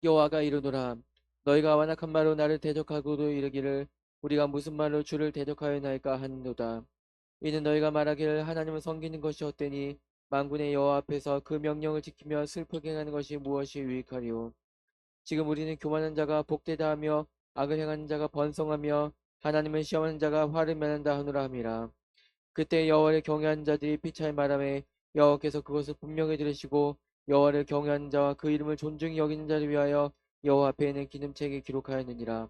여호와가 이르노라. 너희가 완악한 말로 나를 대적하고도 이르기를 우리가 무슨 말로 주를 대적하였나이까 하는도다. 이는 너희가 말하기를 하나님을 섬기는 것이 헛되니 만군의 여호와 앞에서 그 명령을 지키며 슬프게 행하는 것이 무엇이 유익하리요. 지금 우리는 교만한 자가 복되다 하며 악을 행하는 자가 번성하며 하나님을 시험하는 자가 화를 면한다 하노라 함이라. 그때 여호와를 경외하는 자들이 피차에 말하매 여호와께서 그것을 분명히 들으시고 여호와를 경외하는 자와 그 이름을 존중히 여기는 자를 위하여 여호와 앞에 있는 기념책에 기록하셨느니라.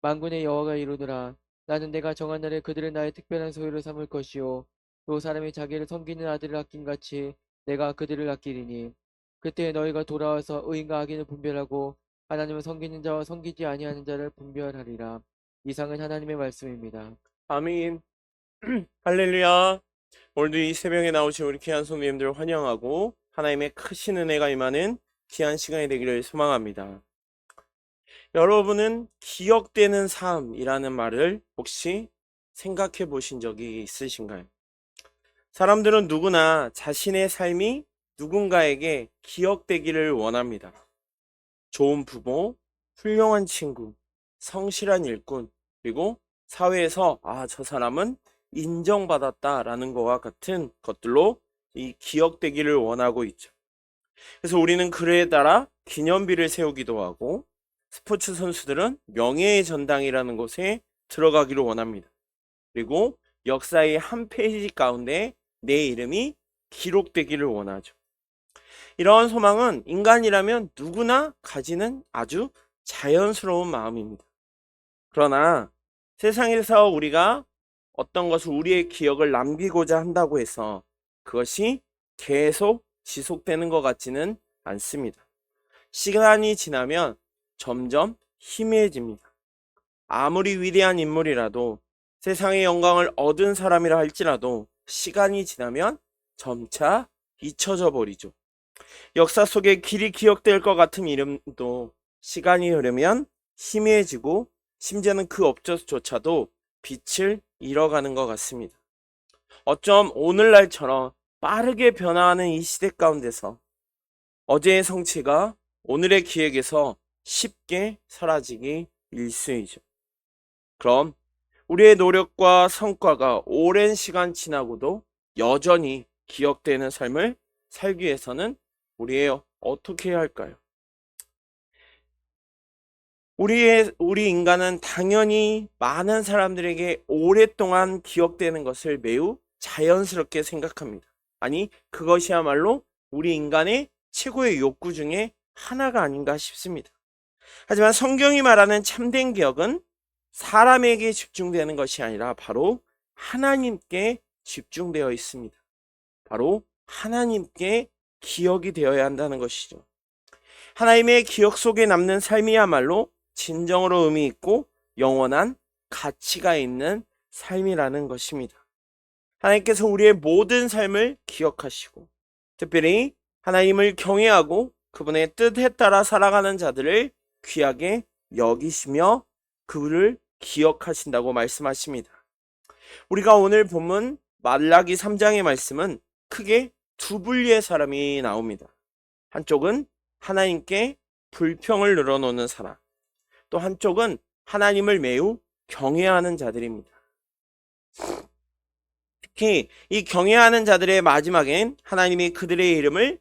만군의 여호와가 이르노라. 나는 내가 정한 날에 그들을 나의 특별한 소유로 삼을 것이요 또 사람이 자기를 섬기는 아들을 아낀 같이 내가 그들을 아끼리니 그때 너희가 돌아와서 의인과 악인을 분별하고 하나님을 섬기는 자와 섬기지 아니하는 자를 분별하리라. 이상은 하나님의 말씀입니다. 아멘. 할렐루야. 오늘도 이 새벽에 나오신 우리 귀한 성도님들 환영하고 하나님의 크신 은혜가 임하는 귀한 시간이 되기를 소망합니다. 여러분은 기억되는 삶이라는 말을 혹시 생각해 보신 적이 있으신가요? 사람들은 누구나 자신의 삶이 누군가에게 기억되기를 원합니다. 좋은 부모, 훌륭한 친구, 성실한 일꾼, 그리고 사회에서 저 사람은 인정받았다라는 것과 같은 것들로 이 기억되기를 원하고 있죠. 그래서 우리는 그에 따라 기념비를 세우기도 하고 스포츠 선수들은 명예의 전당이라는 곳에 들어가기를 원합니다. 그리고 역사의 한 페이지 가운데 내 이름이 기록되기를 원하죠. 이러한 소망은 인간이라면 누구나 가지는 아주 자연스러운 마음입니다. 그러나 세상에서 우리가 어떤 것을 우리의 기억을 남기고자 한다고 해서 그것이 계속 지속되는 것 같지는 않습니다. 시간이 지나면 점점 희미해집니다. 아무리 위대한 인물이라도 세상의 영광을 얻은 사람이라 할지라도 시간이 지나면 점차 잊혀져 버리죠. 역사 속에 길이 기억될 것 같은 이름도 시간이 흐르면 희미해지고 심지어는 그 업적조차도 빛을 잃어가는 것 같습니다. 어쩜 오늘날처럼 빠르게 변화하는 이 시대 가운데서 어제의 성취가 오늘의 기획에서 쉽게 사라지기 일쑤이죠. 그럼 우리의 노력과 성과가 오랜 시간 지나고도 여전히 기억되는 삶을 살기 위해서는 우리 어떻게 해야 할까요? 우리 인간은 당연히 많은 사람들에게 오랫동안 기억되는 것을 매우 자연스럽게 생각합니다. 아니, 그것이야말로 우리 인간의 최고의 욕구 중에 하나가 아닌가 싶습니다. 하지만 성경이 말하는 참된 기억은 사람에게 집중되는 것이 아니라 바로 하나님께 집중되어 있습니다. 바로 하나님께 기억이 되어야 한다는 것이죠. 하나님의 기억 속에 남는 삶이야말로 진정으로 의미 있고 영원한 가치가 있는 삶이라는 것입니다. 하나님께서 우리의 모든 삶을 기억하시고 특별히 하나님을 경외하고 그분의 뜻에 따라 살아가는 자들을 귀하게 여기시며 그를 기억하신다고 말씀하십니다. 우리가 오늘 본문 말라기 3장의 말씀은 크게 두 분류의 사람이 나옵니다. 한쪽은 하나님께 불평을 늘어놓는 사람, 또 한쪽은 하나님을 매우 경외하는 자들입니다. 특히 이 경외하는 자들의 마지막엔 하나님이 그들의 이름을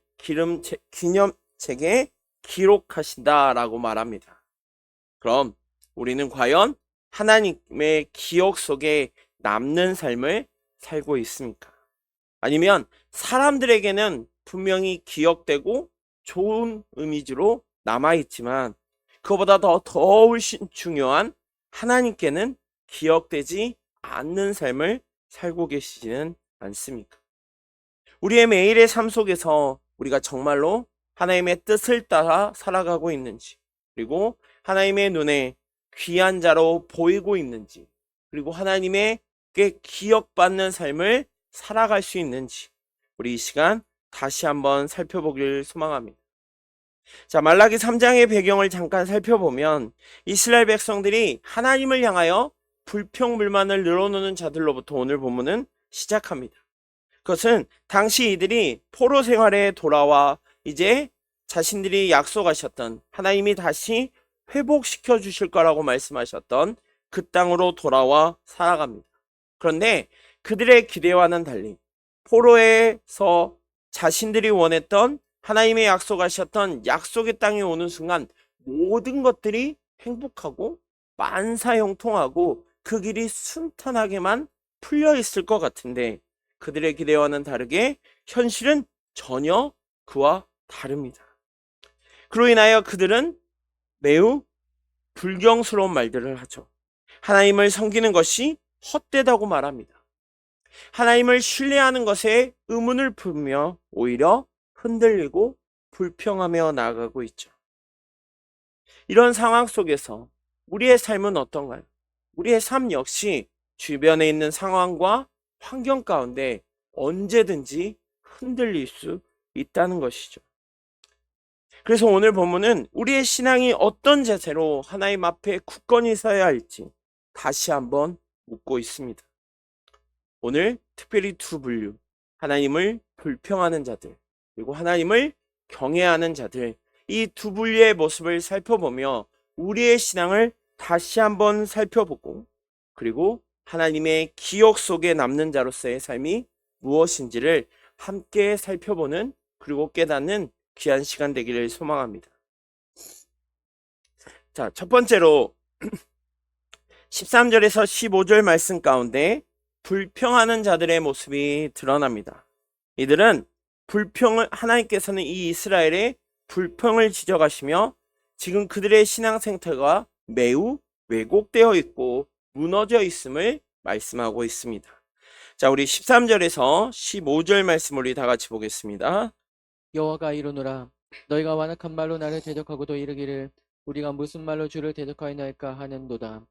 기념책에 기록하신다라고 말합니다. 그럼 우리는 과연 하나님의 기억 속에 남는 삶을 살고 있습니까? 아니면 사람들에게는 분명히 기억되고 좋은 이미지로 남아있지만 그거보다 더 훨씬 중요한 하나님께는 기억되지 않는 삶을 살고 계시지는 않습니까? 우리의 매일의 삶 속에서 우리가 정말로 하나님의 뜻을 따라 살아가고 있는지, 그리고 하나님의 눈에 귀한 자로 보이고 있는지, 그리고 하나님에게 기억받는 삶을 살아갈 수 있는지 우리 이 시간 다시 한번 살펴보길 소망합니다. 자, 말라기 3장의 배경을 잠깐 살펴보면 이스라엘 백성들이 하나님을 향하여 불평불만을 늘어놓는 자들로부터 오늘 본문은 시작합니다. 그것은 당시 이들이 포로 생활에 돌아와 이제 자신들이 약속하셨던, 하나님이 다시 회복시켜 주실 거라고 말씀하셨던 그 땅으로 돌아와 살아갑니다. 그런데 그들의 기대와는 달리 포로에서 자신들이 원했던, 하나님의 약속하셨던 약속의 땅에 오는 순간 모든 것들이 행복하고 만사형통하고 그 길이 순탄하게만 풀려 있을 것 같은데, 그들의 기대와는 다르게 현실은 전혀 그와 다릅니다. 그로 인하여 그들은 매우 불경스러운 말들을 하죠. 하나님을 섬기는 것이 헛되다고 말합니다. 하나님을 신뢰하는 것에 의문을 품으며 오히려 흔들리고 불평하며 나아가고 있죠. 이런 상황 속에서 우리의 삶은 어떤가요? 우리의 삶 역시 주변에 있는 상황과 환경 가운데 언제든지 흔들릴 수 있다는 것이죠. 그래서 오늘 본문은 우리의 신앙이 어떤 자세로 하나님 앞에 굳건히 서야 할지 다시 한번 묻고 있습니다. 오늘 특별히 두 분류, 하나님을 불평하는 자들, 그리고 하나님을 경외하는 자들, 이 두 분류의 모습을 살펴보며 우리의 신앙을 다시 한번 살펴보고, 그리고 하나님의 기억 속에 남는 자로서의 삶이 무엇인지를 함께 살펴보는, 그리고 깨닫는 귀한 시간 되기를 소망합니다. 자, 첫 번째로 13절에서 15절 말씀 가운데 불평하는 자들의 모습이 드러납니다. 이들은 하나님께서는 이 이스라엘의 불평을 지적하시며 지금 그들의 신앙 생태가 매우 왜곡되어 있고 무너져 있음을 말씀하고 있습니다. 자, 우리 13절에서 15절 말씀 우리 다 같이 보겠습니다. 여호와가 이르노라 너희가 완악한 말로 나를 대적하고도 이르기를 우리가 무슨 말로 주를 대적하였나이까 하는도다.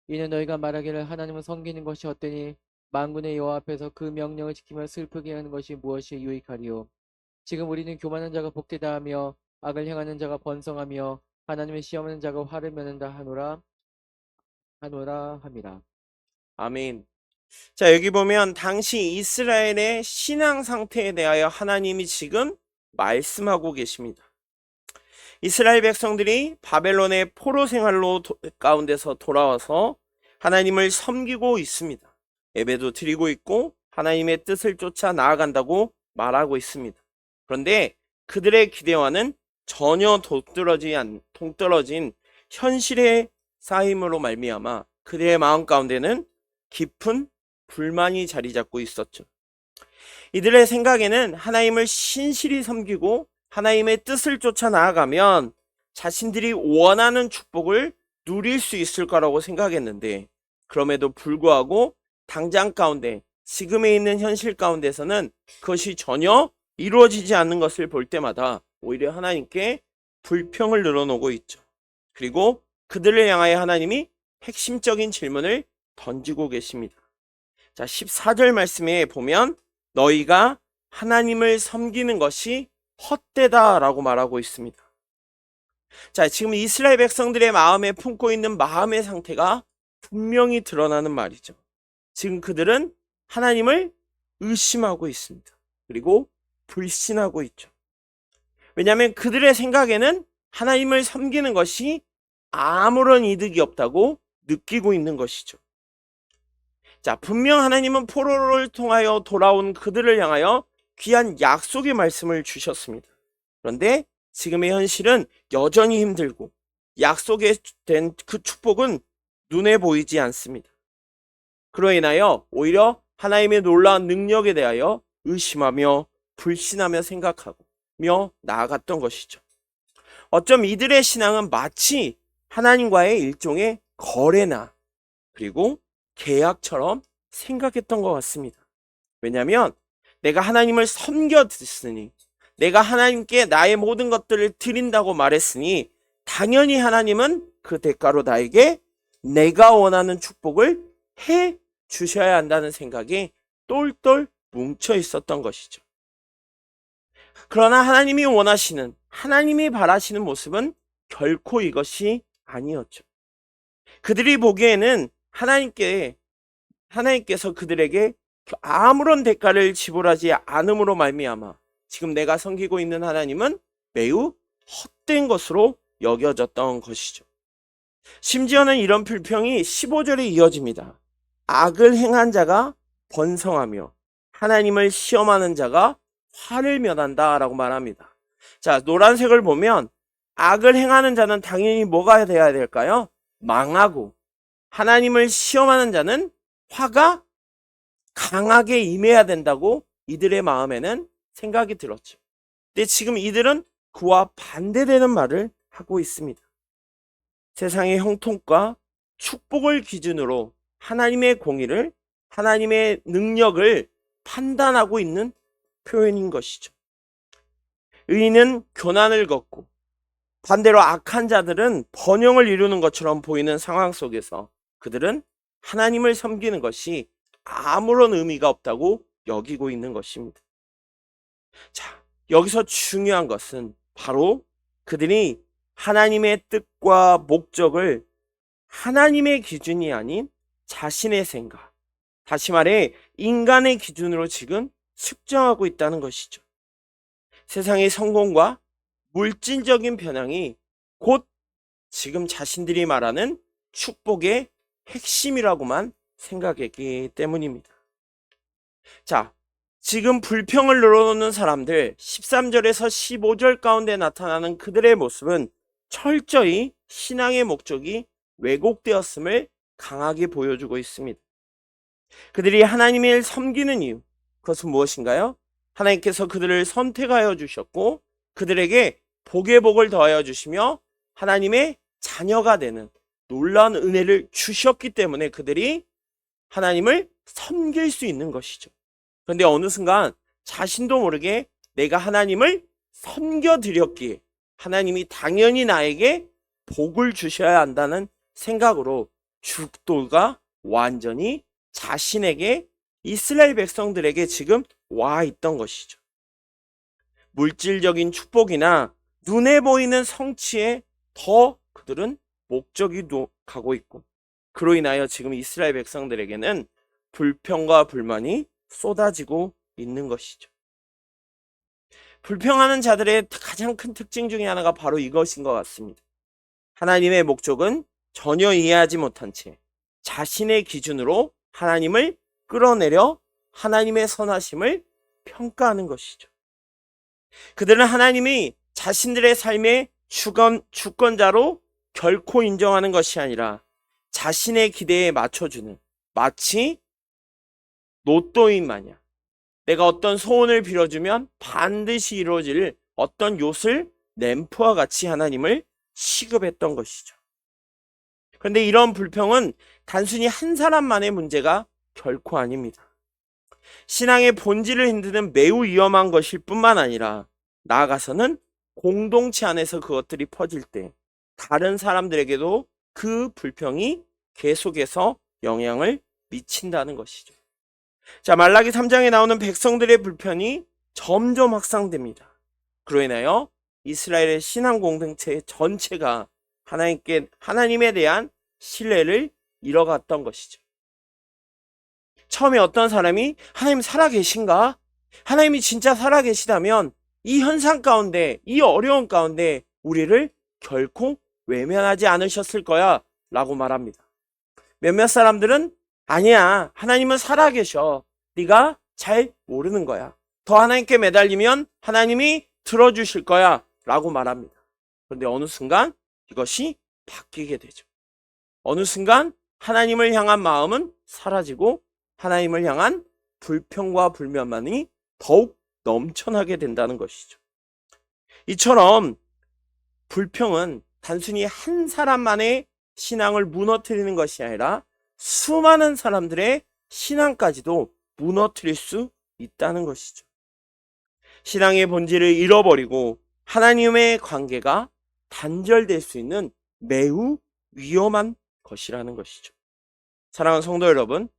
이는 너희가 말하기를 하나님을 섬기는 것이 헛되니 만군의 여호와 앞에서 그 명령을 지키며 슬프게 하는 것이 무엇이 유익하리요. 지금 우리는 교만한 자가 복되다 하며 악을 행하는 자가 번성하며 하나님을 시험하는 자가 화를 면한다 하노라 함이라. 아멘. 자, 여기 보면 당시 이스라엘의 신앙 상태에 대하여 하나님이 지금 말씀하고 계십니다. 이스라엘 백성들이 바벨론의 포로 생활로 가운데서 돌아와서 하나님을 섬기고 있습니다. 예배도 드리고 있고 하나님의 뜻을 쫓아 나아간다고 말하고 있습니다. 그런데 그들의 기대와는 전혀 동떨어진 현실의 쌓임으로 말미암아 그들의 마음 가운데는 깊은 불만이 자리 잡고 있었죠. 이들의 생각에는 하나님을 신실히 섬기고 하나님의 뜻을 쫓아 나아가면 자신들이 원하는 축복을 누릴 수 있을 거라고 생각했는데, 그럼에도 불구하고 당장 가운데, 지금에 있는 현실 가운데서는 그것이 전혀 이루어지지 않는 것을 볼 때마다 오히려 하나님께 불평을 늘어놓고 있죠. 그리고 그들을 향하여 하나님이 핵심적인 질문을 던지고 계십니다. 자, 14절 말씀에 보면 너희가 하나님을 섬기는 것이 헛되다라고 말하고 있습니다. 자, 지금 이스라엘 백성들의 마음에 품고 있는 마음의 상태가 분명히 드러나는 말이죠. 지금 그들은 하나님을 의심하고 있습니다. 그리고 불신하고 있죠. 왜냐하면 그들의 생각에는 하나님을 섬기는 것이 아무런 이득이 없다고 느끼고 있는 것이죠. 자, 분명 하나님은 포로를 통하여 돌아온 그들을 향하여 귀한 약속의 말씀을 주셨습니다. 그런데 지금의 현실은 여전히 힘들고 약속에 된 그 축복은 눈에 보이지 않습니다. 그로 인하여 오히려 하나님의 놀라운 능력에 대하여 의심하며 불신하며 생각하며 나아갔던 것이죠. 어쩜 이들의 신앙은 마치 하나님과의 일종의 거래나 그리고 계약처럼 생각했던 것 같습니다. 왜냐하면 내가 하나님을 섬겼으니, 내가 하나님께 나의 모든 것들을 드린다고 말했으니 당연히 하나님은 그 대가로 나에게 내가 원하는 축복을 해 주셔야 한다는 생각이 똘똘 뭉쳐 있었던 것이죠. 그러나 하나님이 원하시는, 하나님이 바라시는 모습은 결코 이것이 아니었죠. 그들이 보기에는 하나님께서 그들에게 아무런 대가를 지불하지 않음으로 말미암아 지금 내가 섬기고 있는 하나님은 매우 헛된 것으로 여겨졌던 것이죠. 심지어는 이런 불평이 15절에 이어집니다. 악을 행한 자가 번성하며 하나님을 시험하는 자가 화를 면한다 라고 말합니다. 자, 노란색을 보면 악을 행하는 자는 당연히 뭐가 돼야 될까요? 망하고, 하나님을 시험하는 자는 화가 강하게 임해야 된다고 이들의 마음에는 생각이 들었죠. 근데 지금 이들은 그와 반대되는 말을 하고 있습니다. 세상의 형통과 축복을 기준으로 하나님의 공의를, 하나님의 능력을 판단하고 있는 표현인 것이죠. 의인은 교난을 겪고 반대로 악한 자들은 번영을 이루는 것처럼 보이는 상황 속에서 그들은 하나님을 섬기는 것이 아무런 의미가 없다고 여기고 있는 것입니다. 자, 여기서 중요한 것은 바로 그들이 하나님의 뜻과 목적을 하나님의 기준이 아닌 자신의 생각, 다시 말해 인간의 기준으로 지금 측정하고 있다는 것이죠. 세상의 성공과 물질적인 편향이 곧 지금 자신들이 말하는 축복의 핵심이라고만 생각했기 때문입니다. 자, 지금 불평을 늘어놓는 사람들 13절에서 15절 가운데 나타나는 그들의 모습은 철저히 신앙의 목적이 왜곡되었음을 강하게 보여주고 있습니다. 그들이 하나님을 섬기는 이유, 그것은 무엇인가요? 하나님께서 그들을 선택하여 주셨고 그들에게 복의 복을 더하여 주시며 하나님의 자녀가 되는 놀라운 은혜를 주셨기 때문에 그들이 하나님을 섬길 수 있는 것이죠. 그런데 어느 순간 자신도 모르게 내가 하나님을 섬겨드렸기에 하나님이 당연히 나에게 복을 주셔야 한다는 생각으로 죽도가 완전히 자신에게, 이스라엘 백성들에게 지금 와 있던 것이죠. 물질적인 축복이나 눈에 보이는 성취에 더 그들은 목적이 가고 있고, 그로 인하여 지금 이스라엘 백성들에게는 불평과 불만이 쏟아지고 있는 것이죠. 불평하는 자들의 가장 큰 특징 중에 하나가 바로 이것인 것 같습니다. 하나님의 목적은 전혀 이해하지 못한 채 자신의 기준으로 하나님을 끌어내려 하나님의 선하심을 평가하는 것이죠. 그들은 하나님이 자신들의 삶의 주권자로 결코 인정하는 것이 아니라 자신의 기대에 맞춰주는, 마치 로또인 마냥 내가 어떤 소원을 빌어주면 반드시 이루어질 어떤 요술 램프와 같이 하나님을 취급했던 것이죠. 그런데 이런 불평은 단순히 한 사람만의 문제가 결코 아닙니다. 신앙의 본질을 흔드는 매우 위험한 것일 뿐만 아니라 나아가서는 공동체 안에서 그것들이 퍼질 때 다른 사람들에게도 그 불평이 계속해서 영향을 미친다는 것이죠. 자, 말라기 3장에 나오는 백성들의 불편이 점점 확산됩니다. 그로 인하여 이스라엘의 신앙 공동체 전체가 하나님에 대한 신뢰를 잃어갔던 것이죠. 처음에 어떤 사람이 하나님 살아계신가? 하나님이 진짜 살아계시다면 이 현상 가운데, 이 어려운 가운데 우리를 결코 외면하지 않으셨을 거야 라고 말합니다. 몇몇 사람들은 아니야, 하나님은 살아계셔. 네가 잘 모르는 거야. 더 하나님께 매달리면 하나님이 들어주실 거야 라고 말합니다. 그런데 어느 순간 이것이 바뀌게 되죠. 어느 순간 하나님을 향한 마음은 사라지고 하나님을 향한 불평과 불만만이 더욱 넘쳐나게 된다는 것이죠. 이처럼 불평은 단순히 한 사람만의 신앙을 무너뜨리는 것이 아니라 수많은 사람들의 신앙까지도 무너뜨릴 수 있다는 것이죠. 신앙의 본질을 잃어버리고 하나님의 관계가 단절될 수 있는 매우 위험한 것이라는 것이죠. 사랑하는 성도 여러분,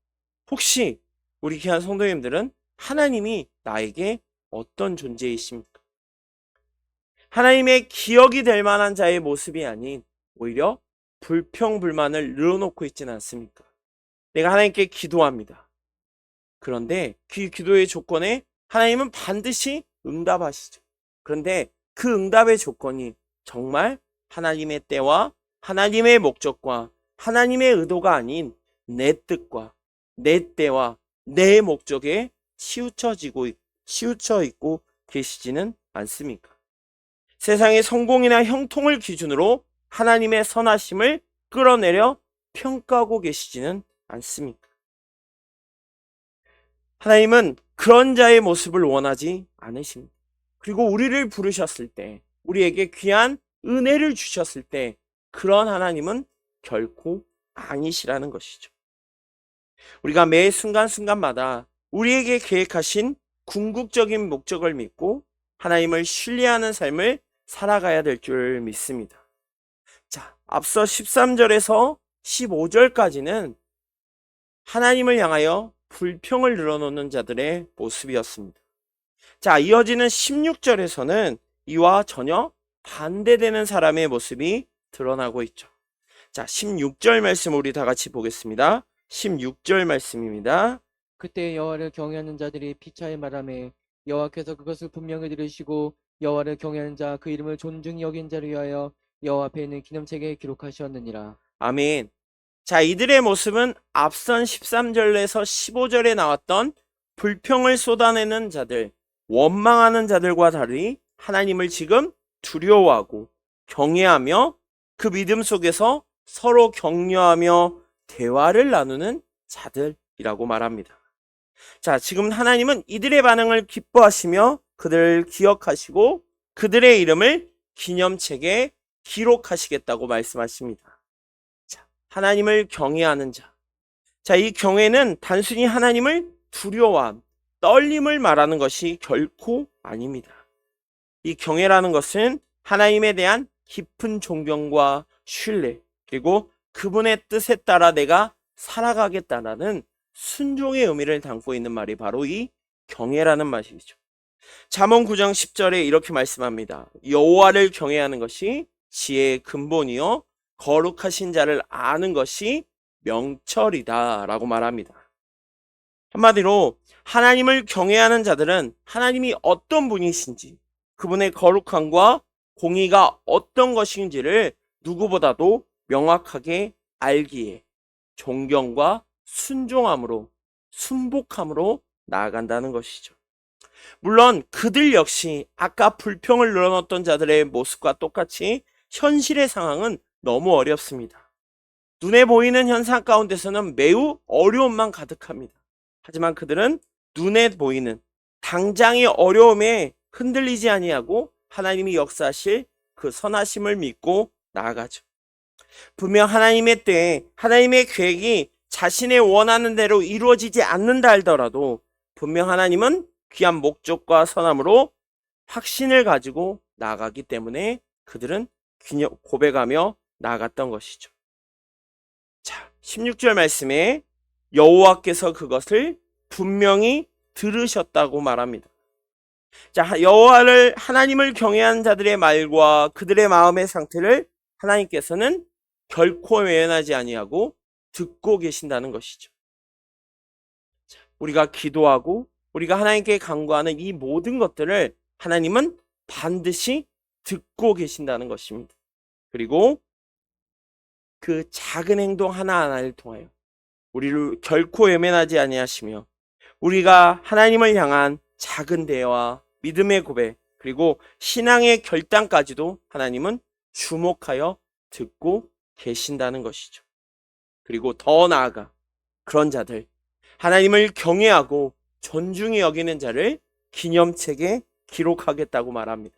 혹시 우리 귀한 성도님들은 하나님이 나에게 어떤 존재이십니까? 하나님의 기억이 될 만한 자의 모습이 아닌 오히려 불평불만을 늘어놓고 있지는 않습니까? 내가 하나님께 기도합니다. 그런데 그 기도의 조건에 하나님은 반드시 응답하시죠. 그런데 그 응답의 조건이 정말 하나님의 때와 하나님의 목적과 하나님의 의도가 아닌 내 뜻과 내 때와 내 목적에 치우쳐 있고 계시지는 않습니까? 세상의 성공이나 형통을 기준으로 하나님의 선하심을 끌어내려 평가하고 계시지는 않습니까? 하나님은 그런 자의 모습을 원하지 않으십니다. 그리고 우리를 부르셨을 때, 우리에게 귀한 은혜를 주셨을 때 그런 하나님은 결코 아니시라는 것이죠. 우리가 매 순간순간마다 우리에게 계획하신 궁극적인 목적을 믿고 하나님을 신뢰하는 삶을 살아가야 될 줄 믿습니다. 자, 앞서 13절에서 15절까지는 하나님을 향하여 불평을 늘어놓는 자들의 모습이었습니다. 자, 이어지는 16절에서는 이와 전혀 반대되는 사람의 모습이 드러나고 있죠. 자, 16절 말씀 우리 다 같이 보겠습니다. 16절 말씀입니다. 그때 여호와를 경외하는 자들이 피차에 말하매 여호와께서 그것을 분명히 들으시고 여호와를 경외하는 자 그 이름을 존중히 여긴 자를 위하여 여호와 앞에 있는 기념책에 기록하셨느니라. 아멘. 자, 이들의 모습은 앞선 13절에서 15절에 나왔던 불평을 쏟아내는 자들, 원망하는 자들과 달리 하나님을 지금 두려워하고 경외하며 그 믿음 속에서 서로 격려하며 대화를 나누는 자들이라고 말합니다. 자, 지금 하나님은 이들의 반응을 기뻐하시며 그들을 기억하시고 그들의 이름을 기념책에 기록하시겠다고 말씀하십니다. 자, 하나님을 경외하는 자. 자, 이 경외는 단순히 하나님을 두려워함, 떨림을 말하는 것이 결코 아닙니다. 이 경외라는 것은 하나님에 대한 깊은 존경과 신뢰, 그리고 그분의 뜻에 따라 내가 살아가겠다라는 순종의 의미를 담고 있는 말이 바로 이 경외라는 말이죠. 잠언 9장 10절에 이렇게 말씀합니다. 여호와를 경외하는 것이 지혜의 근본이요 거룩하신 자를 아는 것이 명철이다 라고 말합니다. 한마디로 하나님을 경외하는 자들은 하나님이 어떤 분이신지, 그분의 거룩함과 공의가 어떤 것인지를 누구보다도 명확하게 알기에 존경과 순종함으로, 순복함으로 나아간다는 것이죠. 물론 그들 역시 아까 불평을 늘어놓던 자들의 모습과 똑같이 현실의 상황은 너무 어렵습니다. 눈에 보이는 현상 가운데서는 매우 어려움만 가득합니다. 하지만 그들은 눈에 보이는 당장의 어려움에 흔들리지 아니하고 하나님이 역사하실 그 선하심을 믿고 나아가죠. 분명 하나님의 때에 하나님의 계획이 자신의 원하는 대로 이루어지지 않는다 할더라도 분명 하나님은 귀한 목적과 선함으로 확신을 가지고 나아가기 때문에 그들은 고백하며 나아갔던 것이죠. 자, 16절 말씀에 여호와께서 그것을 분명히 들으셨다고 말합니다. 자, 하나님을 경외하는 자들의 말과 그들의 마음의 상태를 하나님께서는 결코 외면하지 아니하고 듣고 계신다는 것이죠. 자, 우리가 기도하고 우리가 하나님께 간구하는 이 모든 것들을 하나님은 반드시 듣고 계신다는 것입니다. 그리고 그 작은 행동 하나하나를 통하여 우리를 결코 외면하지 아니하시며 우리가 하나님을 향한 작은 대화, 믿음의 고백, 그리고 신앙의 결단까지도 하나님은 주목하여 듣고 계신다는 것이죠. 그리고 더 나아가 그런 자들, 하나님을 경외하고 존중히 여기는 자를 기념책에 기록하겠다고 말합니다.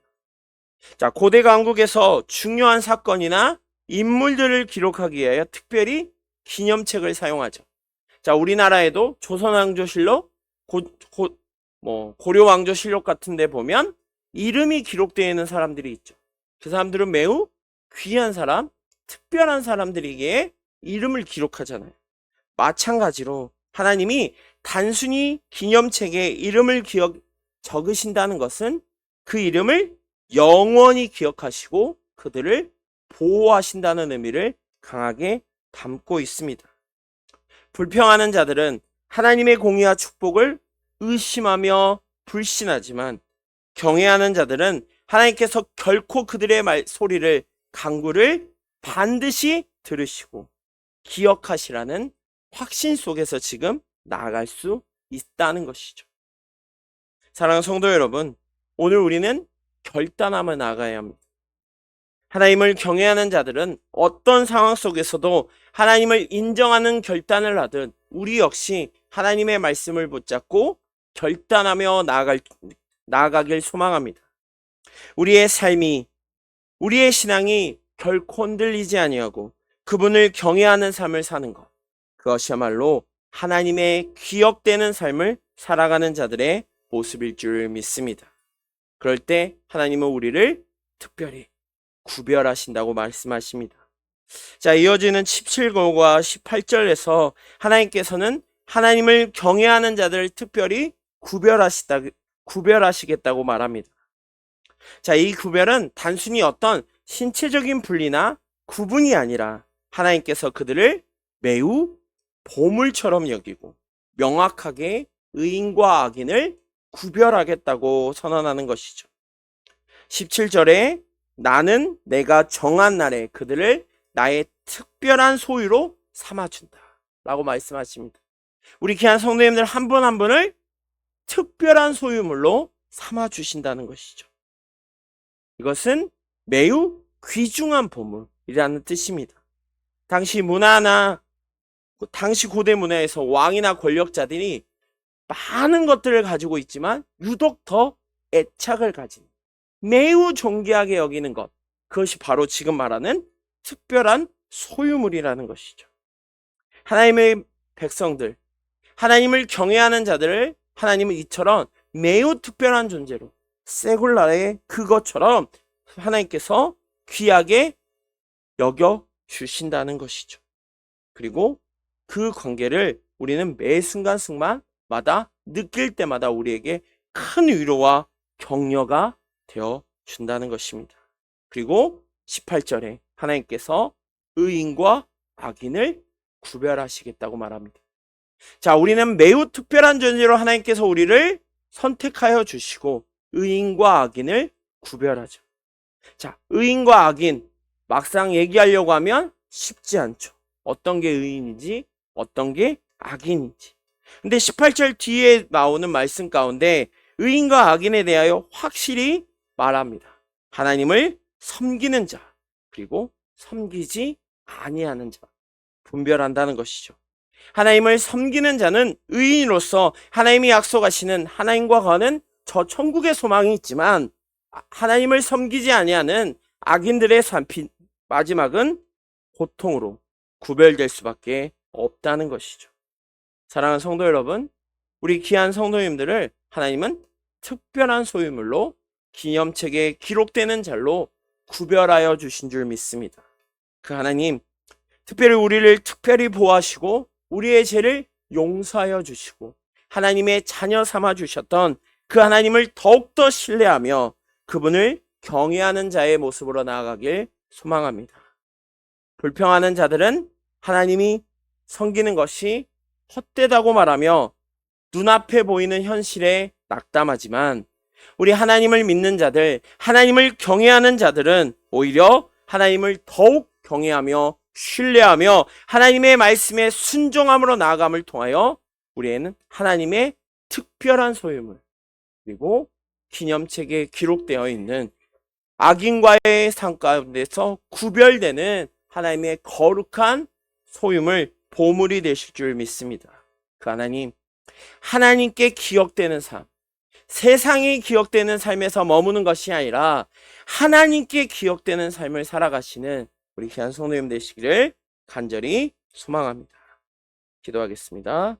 자, 고대 강국에서 중요한 사건이나 인물들을 기록하기 위하여 특별히 기념책을 사용하죠. 자, 우리나라에도 조선왕조실록, 고려왕조실록 같은 데 보면 이름이 기록되어 있는 사람들이 있죠. 그 사람들은 매우 귀한 사람, 특별한 사람들에게 이름을 기록하잖아요. 마찬가지로 하나님이 단순히 기념책에 이름을 적으신다는 것은 그 이름을 영원히 기억하시고 그들을 보호하신다는 의미를 강하게 담고 있습니다. 불평하는 자들은 하나님의 공의와 축복을 의심하며 불신하지만 경외하는 자들은 하나님께서 결코 그들의 소리를 간구를 반드시 들으시고 기억하시라는 확신 속에서 지금 나아갈 수 있다는 것이죠. 사랑하는 성도 여러분, 오늘 우리는 결단하며 나아가야 합니다. 하나님을 경외하는 자들은 어떤 상황 속에서도 하나님을 인정하는 결단을 하듯 우리 역시 하나님의 말씀을 붙잡고 결단하며 나아가길 소망합니다. 우리의 삶이, 우리의 신앙이 결코 흔들리지 아니하고 그분을 경외하는 삶을 사는 것, 그것이야말로 하나님의 기억되는 삶을 살아가는 자들의 모습일 줄 믿습니다. 그럴 때 하나님은 우리를 특별히 구별하신다고 말씀하십니다. 자, 이어지는 17절과 18절에서 하나님께서는 하나님을 경외하는 자들을 특별히 구별하시겠다고 말합니다. 자, 이 구별은 단순히 어떤 신체적인 분리나 구분이 아니라 하나님께서 그들을 매우 보물처럼 여기고 명확하게 의인과 악인을 구별하겠다고 선언하는 것이죠. 17절에 나는 내가 정한 날에 그들을 나의 특별한 소유로 삼아준다 라고 말씀하십니다. 우리 귀한 성도님들 한 분 한 분을 특별한 소유물로 삼아주신다는 것이죠. 이것은 매우 귀중한 보물이라는 뜻입니다. 당시 문화나 당시 고대 문화에서 왕이나 권력자들이 많은 것들을 가지고 있지만 유독 더 애착을 가진 매우 존귀하게 여기는 것, 그것이 바로 지금 말하는 특별한 소유물이라는 것이죠. 하나님의 백성들, 하나님을 경외하는 자들을 하나님은 이처럼 매우 특별한 존재로 세굴라의 그것처럼 하나님께서 귀하게 여겨 주신다는 것이죠. 그리고 그 관계를 우리는 매 순간순간마다 느낄 때마다 우리에게 큰 위로와 격려가 되어 준다는 것입니다. 그리고 18절에 하나님께서 의인과 악인을 구별하시겠다고 말합니다. 자, 우리는 매우 특별한 존재로 하나님께서 우리를 선택하여 주시고 의인과 악인을 구별하죠. 자, 의인과 악인 막상 얘기하려고 하면 쉽지 않죠. 어떤 게 의인인지 어떤 게 악인인지. 근데 18절 뒤에 나오는 말씀 가운데 의인과 악인에 대하여 확실히 말합니다. 하나님을 섬기는 자 그리고 섬기지 아니하는 자 분별한다는 것이죠. 하나님을 섬기는 자는 의인으로서 하나님이 약속하시는 하나님과 가는 저 천국의 소망이 있지만 하나님을 섬기지 아니하는 악인들의 마지막은 고통으로 구별될 수밖에 없다는 것이죠. 사랑하는 성도 여러분, 우리 귀한 성도님들을 하나님은 특별한 소유물로 기념책에 기록되는 자로 구별하여 주신 줄 믿습니다. 그 하나님, 특별히 우리를 특별히 보호하시고 우리의 죄를 용서하여 주시고 하나님의 자녀 삼아 주셨던 그 하나님을 더욱더 신뢰하며 그분을 경외하는 자의 모습으로 나아가길 소망합니다. 불평하는 자들은 하나님이 섬기는 것이 헛되다고 말하며 눈앞에 보이는 현실에 낙담하지만 우리 하나님을 믿는 자들, 하나님을 경외하는 자들은 오히려 하나님을 더욱 경외하며 신뢰하며 하나님의 말씀에 순종함으로 나아감을 통하여 우리에는 하나님의 특별한 소유물 그리고 기념책에 기록되어 있는 악인과의 삶 가운데서 구별되는 하나님의 거룩한 소유물, 보물이 되실 줄 믿습니다. 그 하나님, 하나님께 기억되는 삶, 세상이 기억되는 삶에서 머무는 것이 아니라 하나님께 기억되는 삶을 살아가시는 우리 귀한 성도님 되시기를 간절히 소망합니다. 기도하겠습니다.